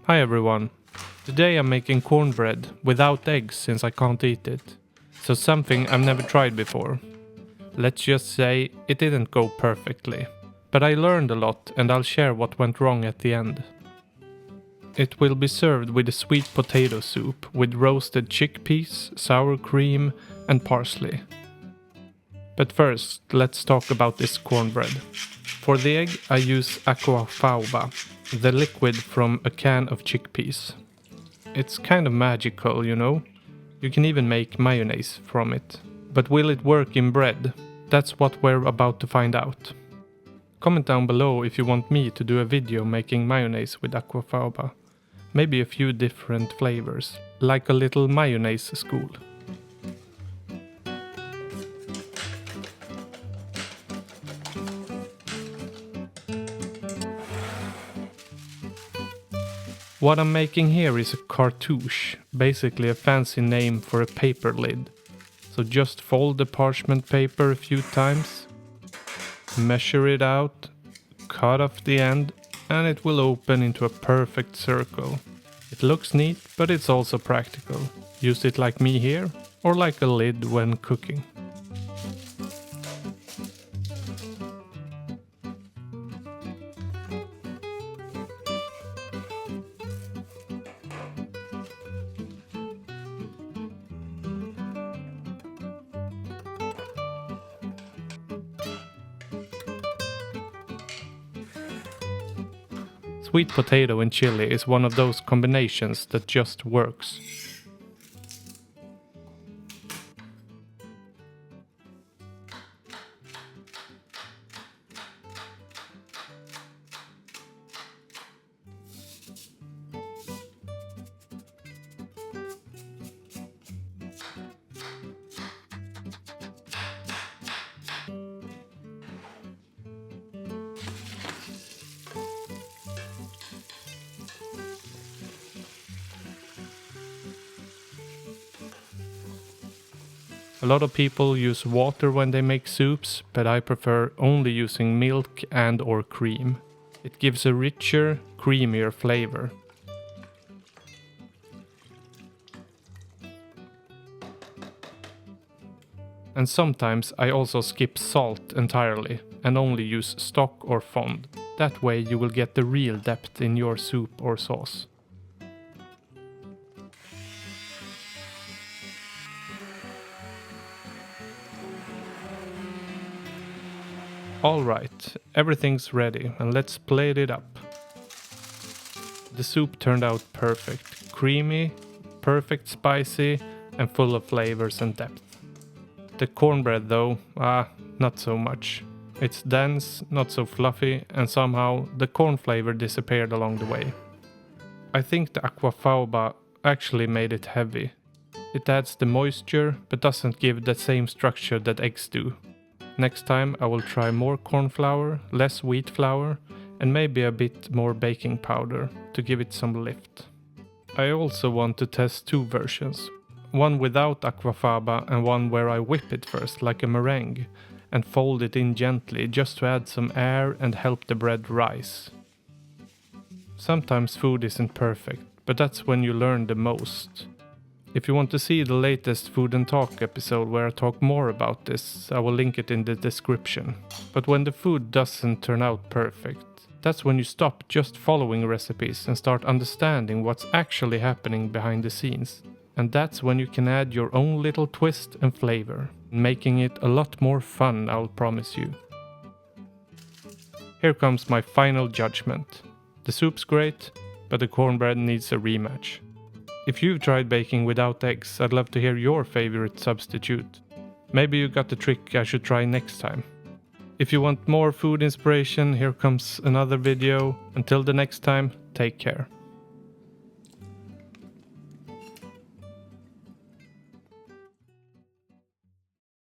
Hi everyone. Today I'm making cornbread without eggs since I can't eat it. So something I've never tried before. Let's just say it didn't go perfectly. But I learned a lot and I'll share what went wrong at the end. It will be served with a sweet potato soup with roasted chickpeas, sour cream and parsley. But first, let's talk about this cornbread. For the egg I use aquafaba, the liquid from a can of chickpeas. It's kind of magical, you know? You can even make mayonnaise from it. But will it work in bread? That's what we're about to find out. Comment down below if you want me to do a video making mayonnaise with aquafaba. Maybe a few different flavors, like a little mayonnaise school. What I'm making here is a cartouche, basically a fancy name for a paper lid. So just fold the parchment paper a few times, measure it out, cut off the end, and it will open into a perfect circle. It looks neat, but it's also practical. Use it like me here, or like a lid when cooking. Sweet potato and chili is one of those combinations that just works. A lot of people use water when they make soups, but I prefer only using milk and or cream. It gives a richer, creamier flavor. And sometimes I also skip salt entirely and only use stock or fond. That way you will get the real depth in your soup or sauce. Alright, everything's ready and let's plate it up. The soup turned out perfect, creamy, perfect spicy and full of flavors and depth. The cornbread though, not so much. It's dense, not so fluffy, and somehow the corn flavor disappeared along the way. I think the aquafaba actually made it heavy. It adds the moisture but doesn't give the same structure that eggs do. Next time I will try more corn flour, less wheat flour, and maybe a bit more baking powder to give it some lift. I also want to test two versions. One without aquafaba and one where I whip it first like a meringue and fold it in gently just to add some air and help the bread rise. Sometimes food isn't perfect, but that's when you learn the most. If you want to see the latest Food&Talk episode where I talk more about this, I will link it in the description. But when the food doesn't turn out perfect, that's when you stop just following recipes and start understanding what's actually happening behind the scenes. And that's when you can add your own little twist and flavor, making it a lot more fun, I'll promise you. Here comes my final judgment. The soup's great, but the cornbread needs a rematch. If you've tried baking without eggs, I'd love to hear your favorite substitute. Maybe you got the trick I should try next time. If you want more food inspiration, here comes another video. Until the next time, take care.